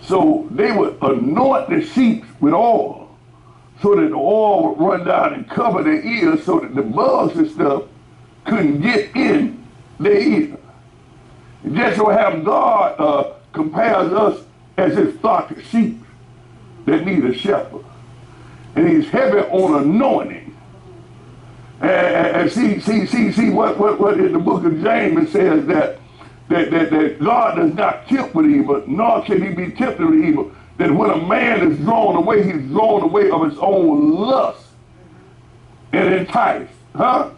So they would anoint the sheep with oil so that the oil would run down and cover their ears so that the bugs and stuff couldn't get in their ear. It just so happens God compares us as his flock of sheep that need a shepherd. And he's heavy on anointing. And see what in the book of James it says that God does not tempt with evil, nor can he be tempted with evil. That when a man is drawn away, he's drawn away of his own lust and enticed. Huh?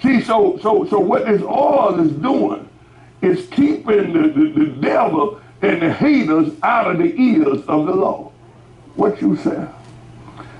See, so what this oil is doing is keeping the devil and the haters out of the ears of the Lord. What you say?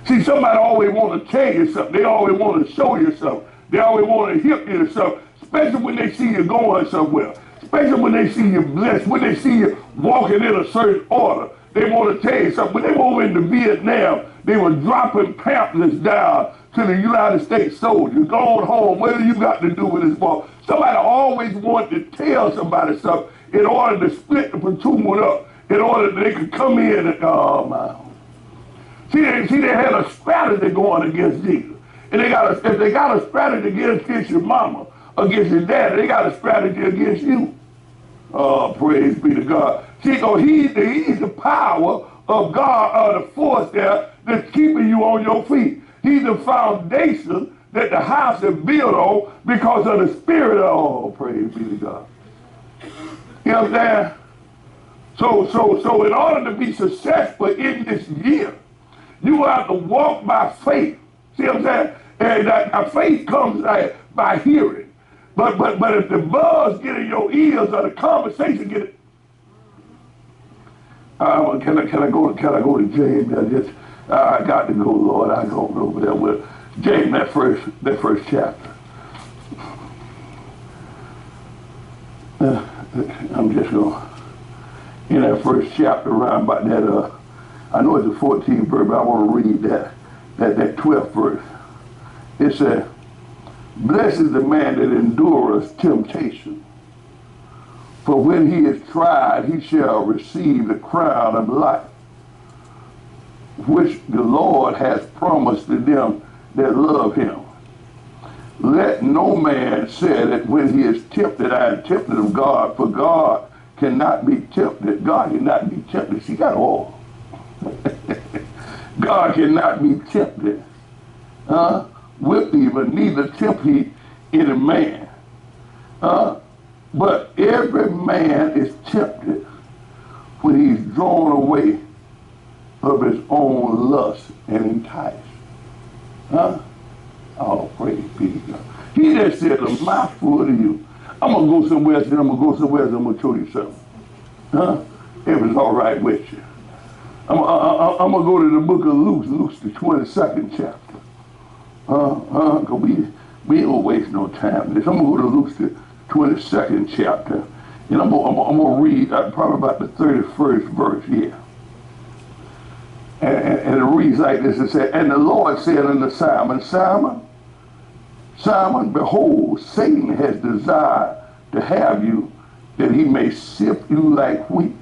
See, somebody always want to tell you something. They always want to show you something. They always want to hip you to something, especially when they see you going somewhere. Especially when they see you blessed, when they see you walking in a certain order. They want to tell you something. When they were over into Vietnam, they were dropping pamphlets down to the United States soldiers. Go on home. What do you got to do with this ball? Somebody always wanted to tell somebody something in order to split the platoon up, in order that they could come in and, oh my. See, they had a strategy going against Jesus. And if they got a strategy against your mama, against your daddy, they got a strategy against you. Oh, praise be to God. See, so he's the power of God, the force there that's keeping you on your feet. He's the foundation that the house is built on because of the spirit of, oh, praise be to God. You understand? So in order to be successful in this year, you have to walk by faith. See what I'm saying? And that faith comes by hearing. But if the buzz get in your ears or the conversation get it, can I go to James? I got to go, Lord. I go over there with James, that first chapter. I'm just going in that first chapter around about that. I know it's the 14th verse, but I want to read that 12th verse. It says, "Blessed is the man that endureth temptation, for when he is tried, he shall receive the crown of life, which the Lord has promised to them that love him. Let no man say that when he is tempted, I am tempted of God, for God cannot be tempted. God cannot be tempted." See, got all. God cannot be tempted with evil, neither tempt he any man. But every man is tempted when he's drawn away of his own lust and enticed. Oh, praise be to God. He that said a mouthful to you, I'm going to go somewhere else, and I'm going to go somewhere else, and I'm going to show you something. If it's all right with you. I'm going to go to the book of Luke, the 22nd chapter. Because we don't waste no time. I'm going to go to Luke, the 22nd chapter. And I'm going to read probably about the 31st verse here. And it reads like this. It said, "And the Lord said unto Simon, Simon, Simon, behold, Satan has desired to have you, that he may sift you like wheat.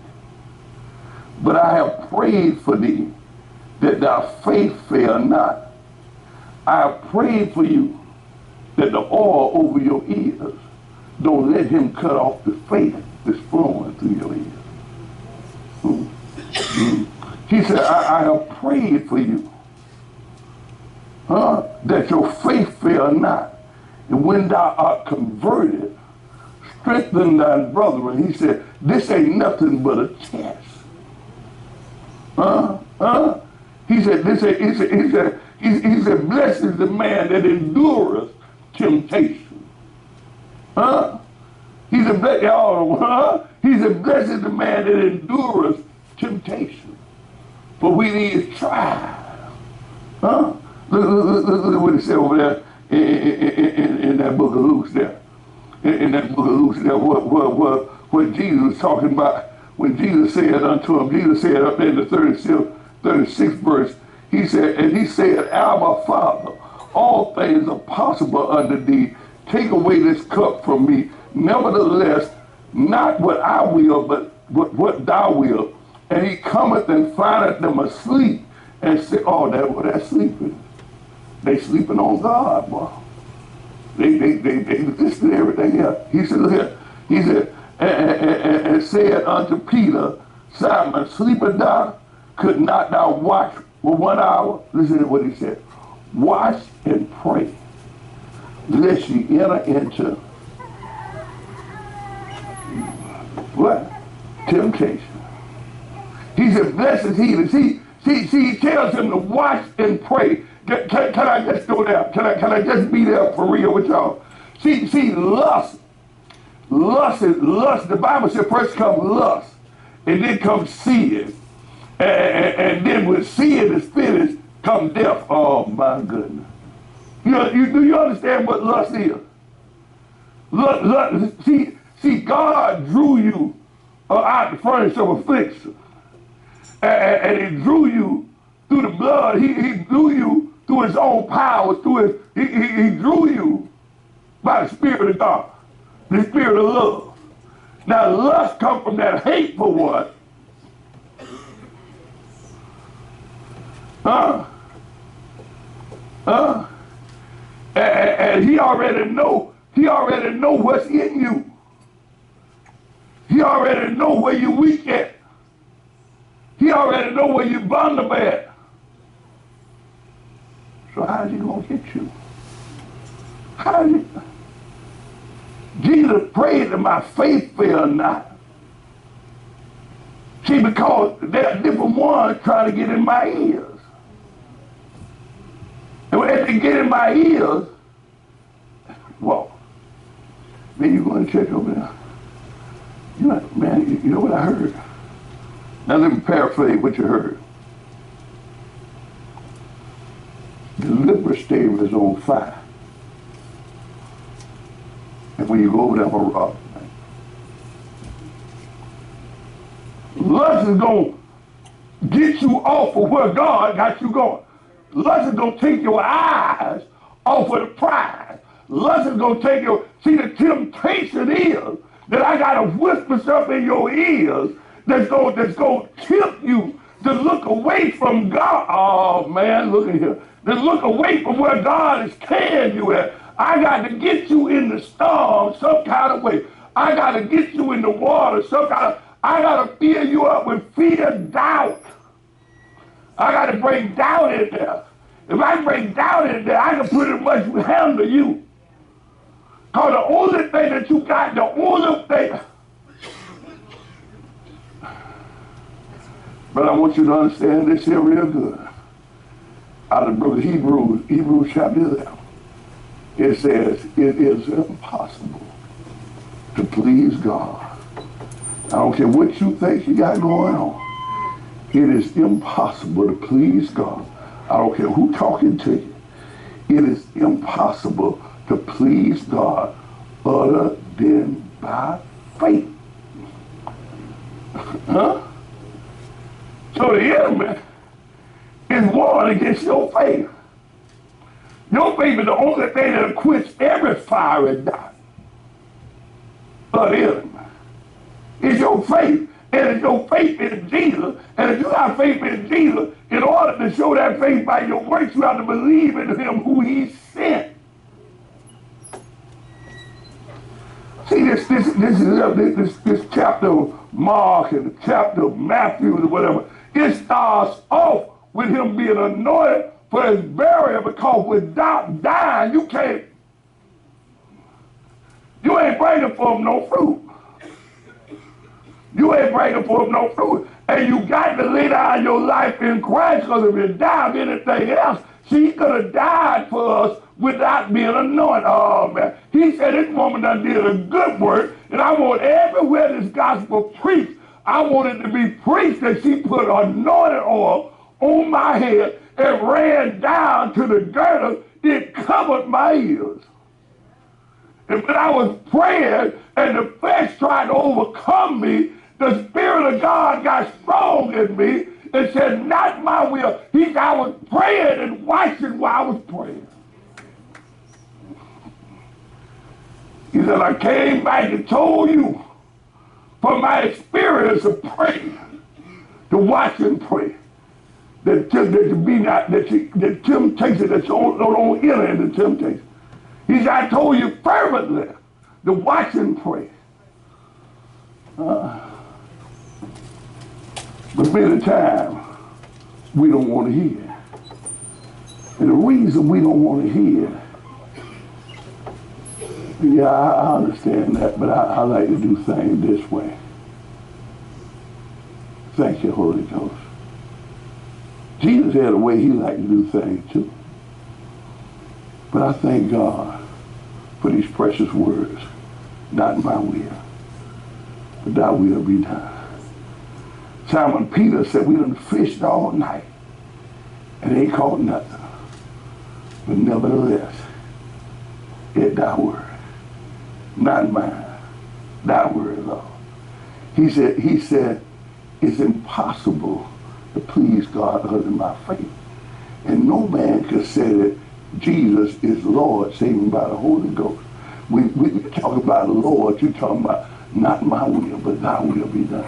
But I have prayed for thee, that thy faith fail not. I have prayed for you, that the oil over your ears, don't let him cut off the faith that's flowing through your ears." He said, I have prayed for you, that your faith fail not. And when thou art converted, strengthen thy brethren. He said, this ain't nothing but a test. He said, he said, blessed is the man that endureth temptation. He said, blessed is the man that endureth temptation. For when he is tried. Look at what it said over there in that book of Luke there. In that book of Luke there, what Jesus was talking about. When Jesus said unto him, Jesus said up there in the 36th verse, he said, Abba, Father, all things are possible unto thee. Take away this cup from me. Nevertheless, not what I will, but what thou wilt. And he cometh and findeth them asleep, and say, oh, that's sleeping. They sleeping on God, boy. They listen to everything else. He said, look here. He said, and said unto Peter, Simon, sleepest thou? Could not thou watch for 1 hour? Listen to what he said. Watch and pray, lest ye enter into what? Temptation. He said, blessed is he that he tells him to watch and pray. Can I just go there? Can I just be there for real with y'all? See, lust. The Bible said first comes lust, and then comes sin. And then when sin is finished, come death. Oh my goodness. Do you understand what lust is? See, God drew you out the furnace of affliction. And he drew you through the blood. He drew you through his own power. He drew you by the Spirit of God, the Spirit of love. Now, lust comes from that hateful one. And he already know what's in you. He already know where you weak at. He already know where you vulnerable at. So how's he gonna get you? Jesus prayed that my faith fail not. See, because there are different ones trying to get in my ears. And when they get in my ears, well, man, you going to church over there? You know what I heard? Now let me paraphrase what you heard. The liver stave is on fire. And when you go over there, I'm a rock. Lust is going to get you off of where God got you going. Lust is going to take your eyes off of the prize. Lust is going to take your... See, the temptation is that I got to whisper stuff in your ears that's going to tempt you to look away from God. Oh, man, look at here. To look away from where God is carrying you at. I got to get you in the storm some kind of way. I got to get you in the water some kind of... I got to fill you up with fear, doubt. I got to bring doubt in there. If I bring doubt in there, I can pretty much handle you. Because the only thing that you got, the only thing... But I want you to understand this here real good. Out of the book of Hebrews chapter 11, it says, it is impossible to please God. I don't care what you think you got going on. It is impossible to please God. I don't care who's talking to you. It is impossible to please God other than by faith. Huh? So the enemy is warring against your faith. Your faith is the only thing that'll quench every fiery dart of the enemy. It's your faith, and it's your faith in Jesus. And if you got faith in Jesus, in order to show that faith by your works, you have to believe in him who he sent. See, this chapter of Mark and the chapter of Matthew or whatever, it starts off with him being anointed for his burial, because without dying, you ain't bringing forth no fruit. You ain't bringing forth no fruit. And you got to lay down your life in Christ, because if you die of anything else, she could have died for us without being anointed. Oh, man. He said this woman done did a good work, and I want everywhere this gospel preached, I want it to be preached that she put anointed oil on my head and ran down to the girdle. It covered my ears. And when I was praying and the flesh tried to overcome me, the Spirit of God got strong in me and said, not my will. I was praying and watching while I was praying. He said, I came back and told you from my experience of praying To watch and pray. That you be not, that temptation, that you don't enter into temptation. He said, I told you fervently to watch and pray. But many times, we don't want to hear. And the reason we don't want to hear, yeah, I understand that, but I like to do things this way. Thank you, Holy Ghost. Jesus had a way he liked to do things too. But I thank God for these precious words. Not my will, but thy will be done. Simon Peter said, we done fished all night and ain't caught nothing. But nevertheless, it's thy word. Not mine. Thy word, Lord. He said, it's impossible to please God other than by faith. And no man can say that Jesus is Lord, saving by the Holy Ghost. We talk about the Lord, you're talking about not my will, but thy will be done.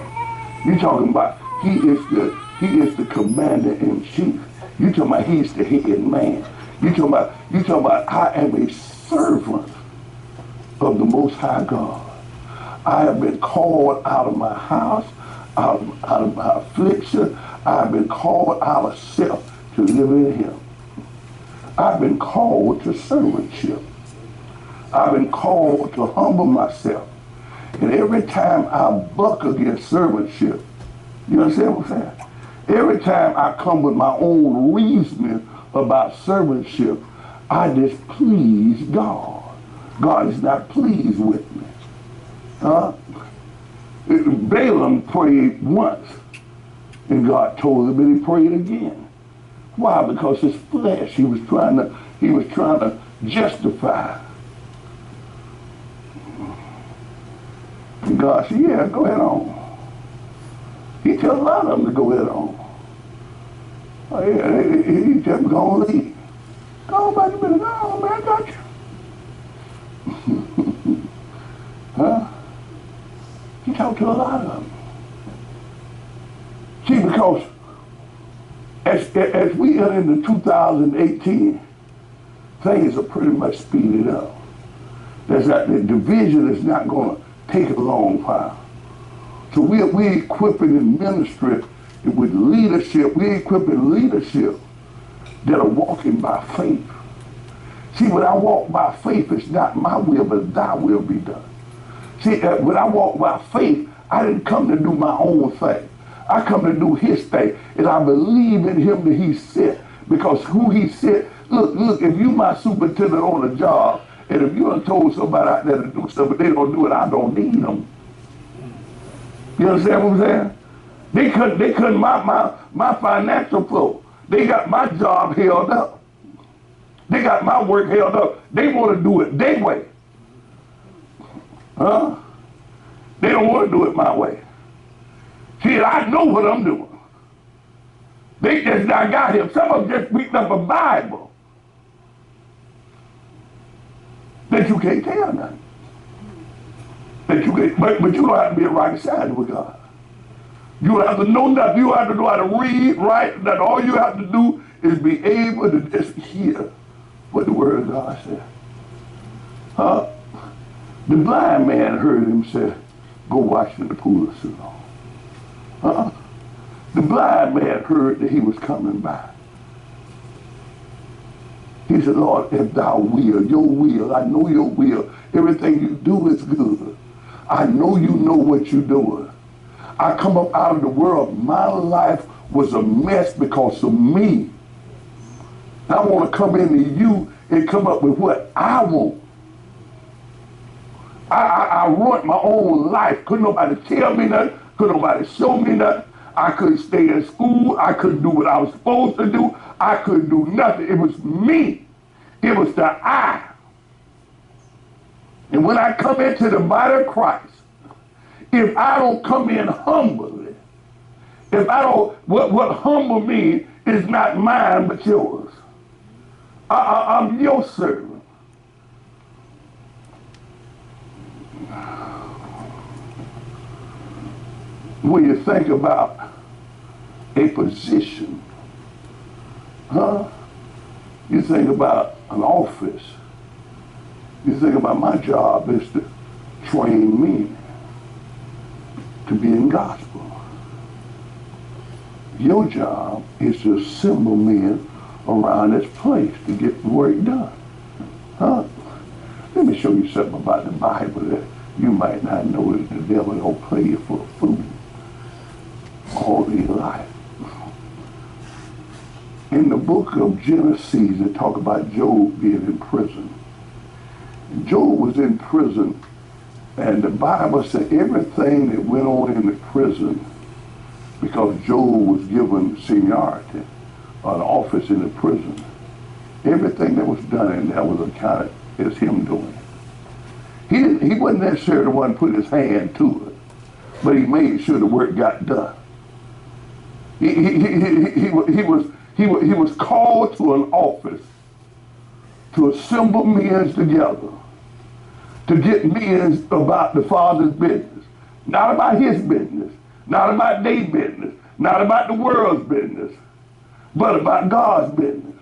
You're talking about he is the commander in chief. You're talking about he's the head man. You're talking about I am a servant of the Most High God. I have been called out of my house, out of my affliction. I have been called out of self to live in him. I've been called to servantship. I've been called to humble myself. And every time I buck against servantship, you understand what I'm saying? Every time I come with my own reasoning about servantship, I displease God. God is not pleased with me. Balaam prayed once, and God told him, and he prayed again. Why? Because his flesh, he was trying to justify. And God said, yeah, go ahead on. He told a lot of them to go ahead on. Oh, yeah, he just going to leave. Go on back a minute. Oh, man, I got you. Huh? He talked to a lot of them. See, because as we are into 2018, things are pretty much speeded up. The division is not going to take a long while. So we're equipping in ministry with leadership. We're equipping leadership that are walking by faith. See, when I walk by faith, it's not my will, but thy will be done. See, when I walk by faith, I didn't come to do my own thing. I come to do his thing. And I believe in him that he sent. Because who he sent, look, if you my superintendent on a job, and if you done told somebody out there to do something, they don't do it, I don't need them. You understand what I'm saying? They couldn't my financial flow. They got my job held up. They got my work held up. They want to do it their way. Huh? They don't want to do it my way. See, I know what I'm doing. They just not got him. Some of them just picked up a Bible that you can't tell nothing. That you can't, but you don't have to be a right side with God. You don't have to know nothing. You don't have to know how to read, write. That all you have to do is be able to just hear what the Word of God said. The blind man heard him say, go wash in the pool of Siloam. The blind man heard that he was coming by. He said, Lord, if thou will, your will, I know your will. Everything you do is good. I know you know what you're doing. I come up out of the world. My life was a mess because of me. I want to come into you and come up with what I want. I run my own life. Couldn't nobody tell me nothing. Couldn't nobody show me nothing. I couldn't stay in school. I couldn't do what I was supposed to do. I couldn't do nothing. It was me. It was the I. And when I come into the body of Christ, if I don't come in humbly, if I don't, what humble means is not mine but yours. I'm your servant. When you think about a position. Huh? You think about an office. You think about my job is to train men to be in gospel. Your job is to assemble men around this place to get the work done. Huh? Let me show you something about the Bible that you might not know that the devil don't play you for a fool all your life. In the book of Genesis, they talk about Job being in prison. Job was in prison, and the Bible said everything that went on in the prison, because Job was given seniority, an office in the prison, everything that was done in there was accounted as him doing it. He wasn't necessarily the one put his hand to it, but he made sure the work got done. He was called to an office to assemble men together, to get men about the Father's business, not about his business, not about their business, not about the world's business, but about God's business.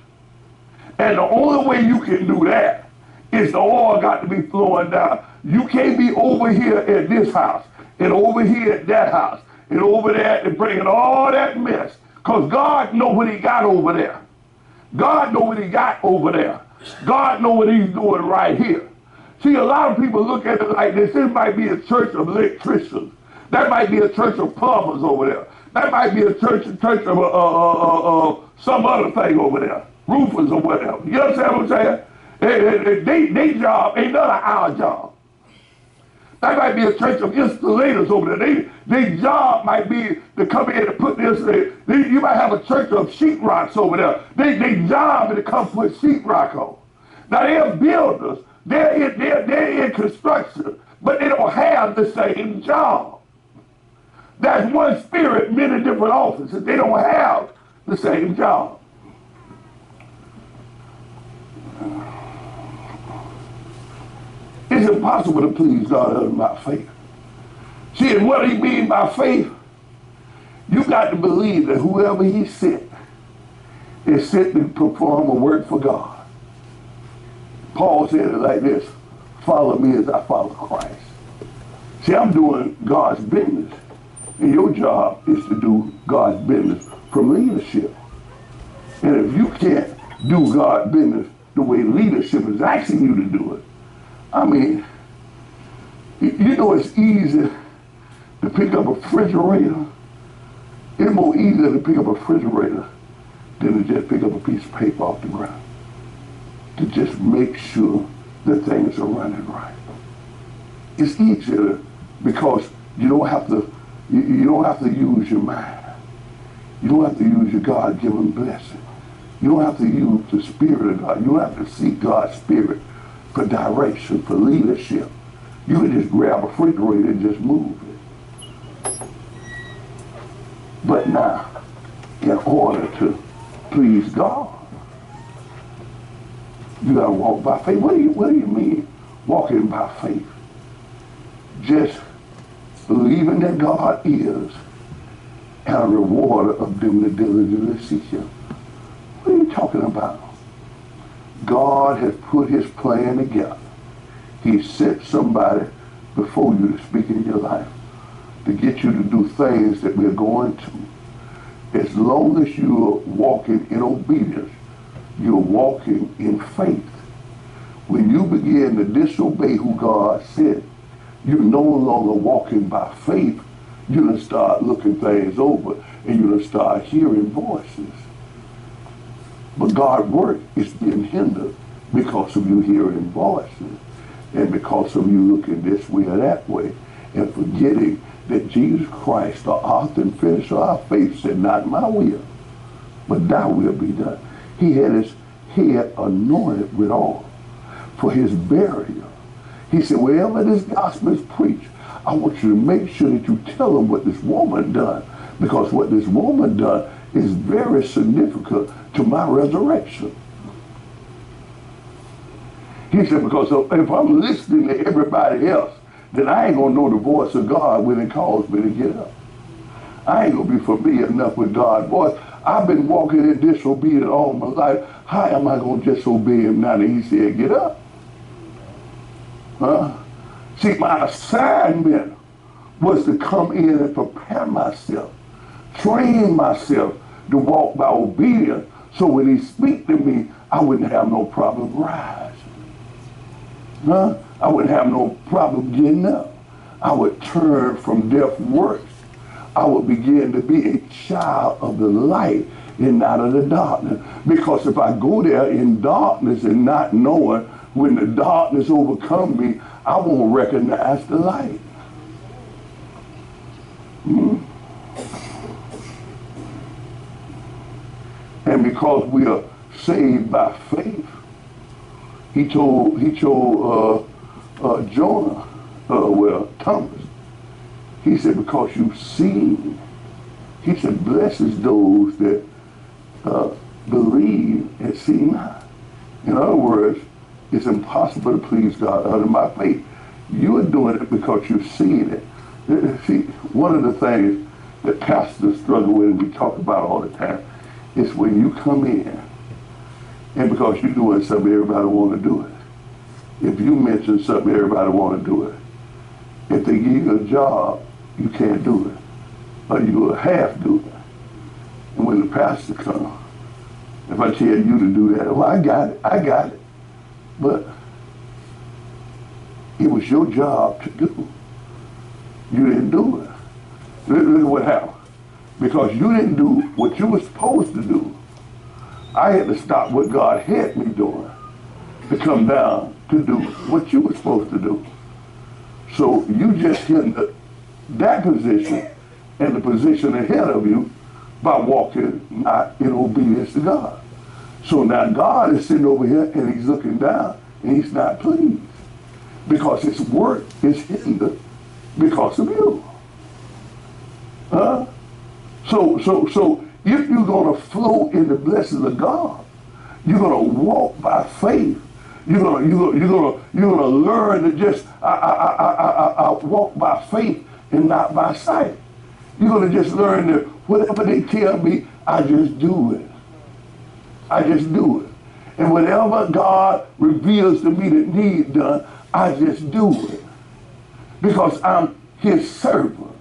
And the only way you can do that is the oil got to be flowing down. You can't be over here at this house and over here at that house and over there and bringing all that mess, because God knows what he got over there. God knows what he got over there. God knows what he's doing right here. See, a lot of people look at it like this. This might be a church of electricians. That might be a church of plumbers over there. That might be a church of some other thing over there, roofers or whatever. You understand what I'm saying? They job ain't none of our job. That might be a church of installators over there. Their job might be to come in and put this. You might have a church of sheetrocks over there. Their job is to come put sheetrock on. Now they're builders. They're in construction, but they don't have the same job. That's one spirit, many different offices. They don't have the same job. It's impossible to please God other than by faith. See, and what do you mean by faith? You got to believe that whoever he sent is sent to perform a work for God. Paul said it like this: follow me as I follow Christ. See, I'm doing God's business, and your job is to do God's business from leadership. And if you can't do God's business the way leadership is asking you to do it, I mean, you know, it's easy to pick up a refrigerator. It's more easy to pick up a refrigerator than to just pick up a piece of paper off the ground, to just make sure that things are running right. It's easier because you don't have to use your mind. You don't have to use your God-given blessing. You don't have to use the Spirit of God. You don't have to seek God's Spirit for direction, for leadership. You can just grab a refrigerator and just move it. But now, in order to please God, you gotta walk by faith. What do you mean walking by faith? Just believing that God is and a rewarder of them that diligently seek him. What are you talking about? God has put his plan together. He sent somebody before you to speak in your life, to get you to do things that we're going to. As long as you're walking in obedience, you're walking in faith. When you begin to disobey who God said, you're no longer walking by faith. You're going to start looking things over, and you're going to start hearing voices. But God's work is being hindered because of you hearing voices, and because of you looking this way or that way, and forgetting that Jesus Christ, the author and finisher of our faith, said, not my will, but thy will be done. He had his head anointed with oil for his burial. He said, wherever this gospel is preached, I want you to make sure that you tell them what this woman done, because what this woman done is very significant to my resurrection. He said, because if I'm listening to everybody else, then I ain't going to know the voice of God when it calls me to get up. I ain't gonna be familiar enough with God. Boy, I've been walking in disobedience all my life. How am I gonna disobey him now that he said get up? Huh? See, my assignment was to come in and prepare myself, train myself to walk by obedience, so when he speak to me, I wouldn't have no problem rising. Huh? I wouldn't have no problem getting up. I would turn from death works. I would begin to be a child of the light and not of the darkness. Because if I go there in darkness and not knowing, when the darkness overcome me, I won't recognize the light. And because we are saved by faith, he told Jonah, Thomas, he said, because you've seen, he said, blessed is those that believe and see not. In other words, it's impossible to please God under my faith. You are doing it because you've seen it. See, one of the things that pastors struggle with and we talk about all the time is when you come in and because you're doing something, everybody want to do it. If you mention something, everybody want to do it. If they give you a job, you can't do it, or you will half do it. And when the pastor comes, if I tell you to do that, well, I got it. But it was your job to do. You didn't do it. Look at what happened. Because you didn't do what you were supposed to do, I had to stop what God had me doing to come down to do what you were supposed to do. So you just hit that position and the position ahead of you by walking not in obedience to God. So now God is sitting over here and he's looking down and he's not pleased because his work is hindered because of you. So if you're gonna flow in the blessings of God, you're gonna walk by faith. You're gonna learn to just walk by faith and not by sight. You're gonna just learn that whatever they tell me, I just do it. I just do it. And whatever God reveals to me that needs done, I just do it. Because I'm his servant.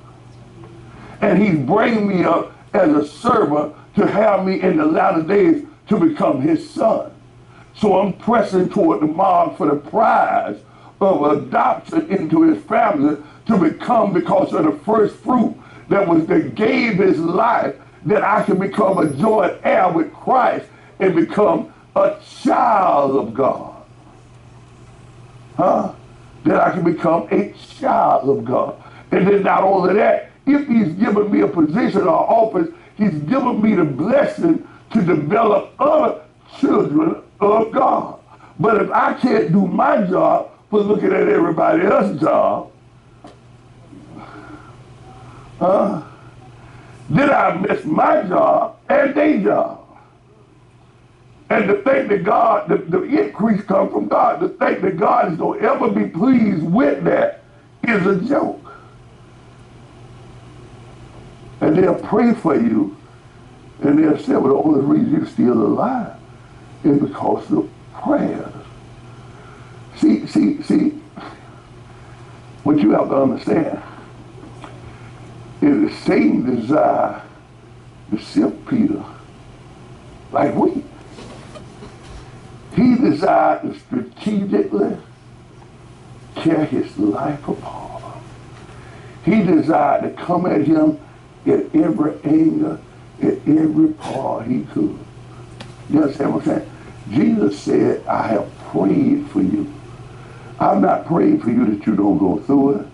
And he's bringing me up as a servant to have me in the latter days to become his son. So I'm pressing toward the mark for the prize of adoption into his family to become, because of the first fruit that gave his life, that I can become a joint heir with Christ and become a child of God. That I can become a child of God. And then not only that, if he's given me a position or office, he's given me the blessing to develop other children of God. But if I can't do my job for looking at everybody else's job, then I miss my job and their job. And to think that God, the increase comes from God, to think that God is going to ever be pleased with that is a joke. And they'll pray for you, and they'll say, well, the only reason you're still alive is because of prayers. See, what you have to understand is that Satan desire to sift Peter like wheat. He desired to strategically tear his life apart. He desired to come at him at every angle, at every part he could. You understand what I'm saying? Jesus said, I have prayed for you. I'm not praying for you that you don't go through it.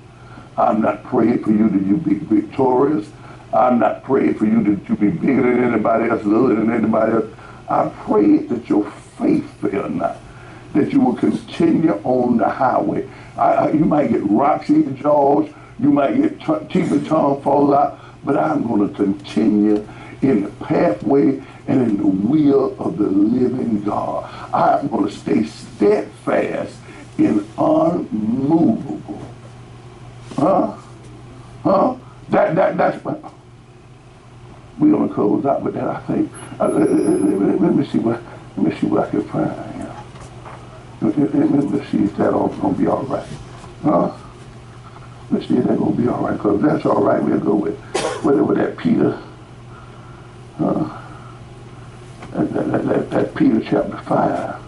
I'm not praying for you that you be victorious. I'm not praying for you that you be bigger than anybody else, littler than anybody else. I pray that your faith fail not, that you will continue on the highway. You might get rocks in your jaws, you might get teeth and tongue fall out, but I'm going to continue in the pathway and in the will of the living God. I'm going to stay steadfast and unmovable. That's We're gonna close out with that. I think. Let me see what I can find. Let me see if that's all gonna be all right. Let's see if that's gonna be all right. Cause if that's all right, we'll go with whatever that Peter. That Peter chapter 5.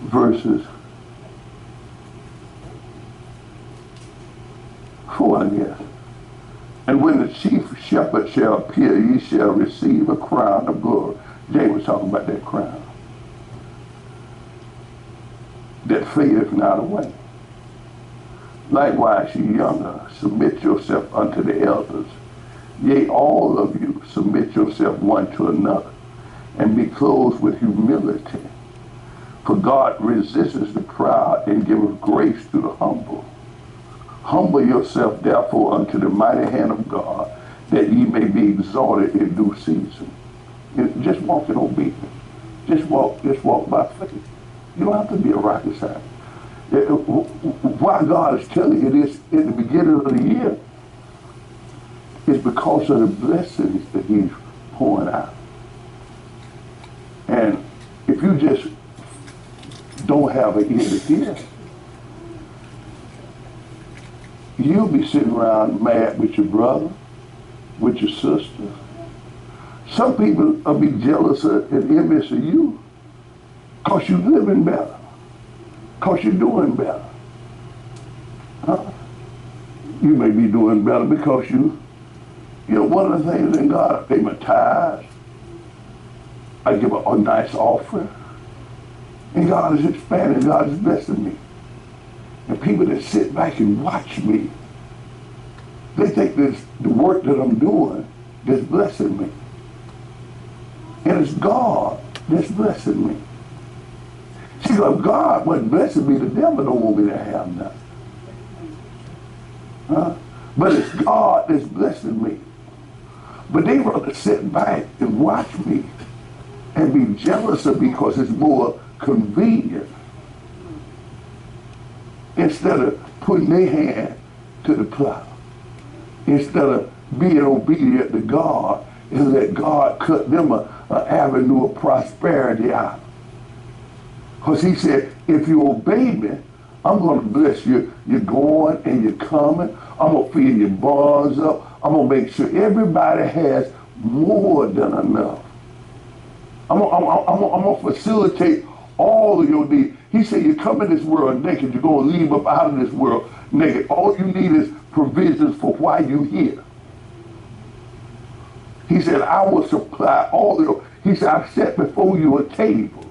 Verses 4, I guess. And when the chief shepherd shall appear, ye shall receive a crown of glory. James was talking about that crown that fadeth not away. Likewise, ye younger, submit yourself unto the elders. Yea, all of you submit yourself one to another, and be clothed with humility. For God resists the proud and giveth grace to the humble. Humble yourself therefore unto the mighty hand of God, that ye may be exalted in due season. Just walk in obedience. Just walk by faith. You don't have to be a rocket scientist. Why God is telling you this in the beginning of the year is because of the blessings that he's pouring out. And if you just don't have an ear to hear, you'll be sitting around mad with your brother, with your sister. Some people will be jealous and envious of you because you're living better, because you're doing better. You may be doing better because you know, one of the things in God, I pay my tithes, I give a nice offering, and God is expanding, God is blessing me. And people that sit back and watch me, they think the work that I'm doing is blessing me. And it's God that's blessing me. See, if God wasn't blessing me, the devil don't want me to have nothing. But it's God that's blessing me. But they rather sit back and watch me and be jealous of me because it's more convenient, instead of putting their hand to the plow, instead of being obedient to God and let God cut them an avenue of prosperity out. Because he said, if you obey me, I'm going to bless you. You're going and you're coming. I'm going to fill your barns up. I'm going to make sure everybody has more than enough. I'm going to facilitate all of your needs. He said, you come in this world naked, you're going to leave up out of this world naked. All you need is provisions for why you're here. He said, I will supply all your, he said, I've set before you a table.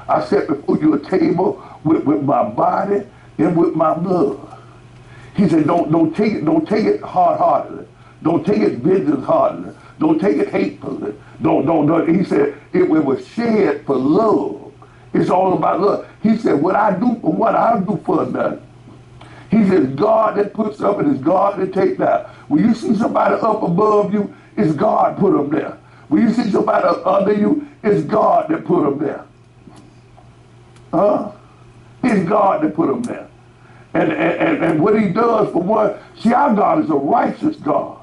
I set before you a table with my body and with my blood. He said, don't take it hard-heartedly. Don't take it vengeance-heartedly. Don't take it hatefully. Don't. He said, it was shed for love. It's all about love. He said, what I do for nothing. He says, God that puts up and it's God that takes down. When you see somebody up above you, it's God put them there. When you see somebody up under you, it's God that put them there. It's God that put them there. And what he does for one, see, our God is a righteous God.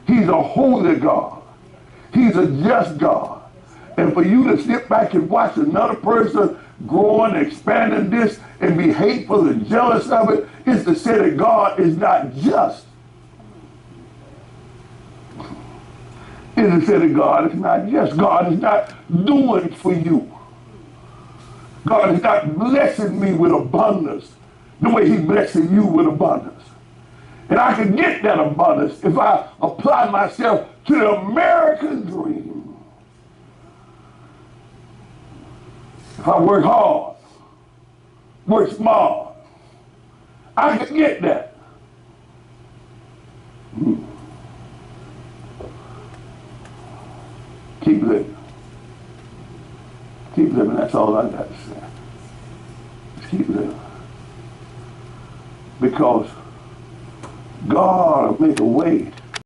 He's a holy God. He's a just God. And for you to sit back and watch another person growing, expanding this, and be hateful and jealous of it, is to say that God is not just. Is to say that God is not just. God is not doing for you. God is not blessing me with abundance the way he's blessing you with abundance. And I can get that abundance if I apply myself to the American dream. If I work hard, work smart, I can get that. Keep living. Keep living, that's all I got to say. Just keep living. Because God will make a way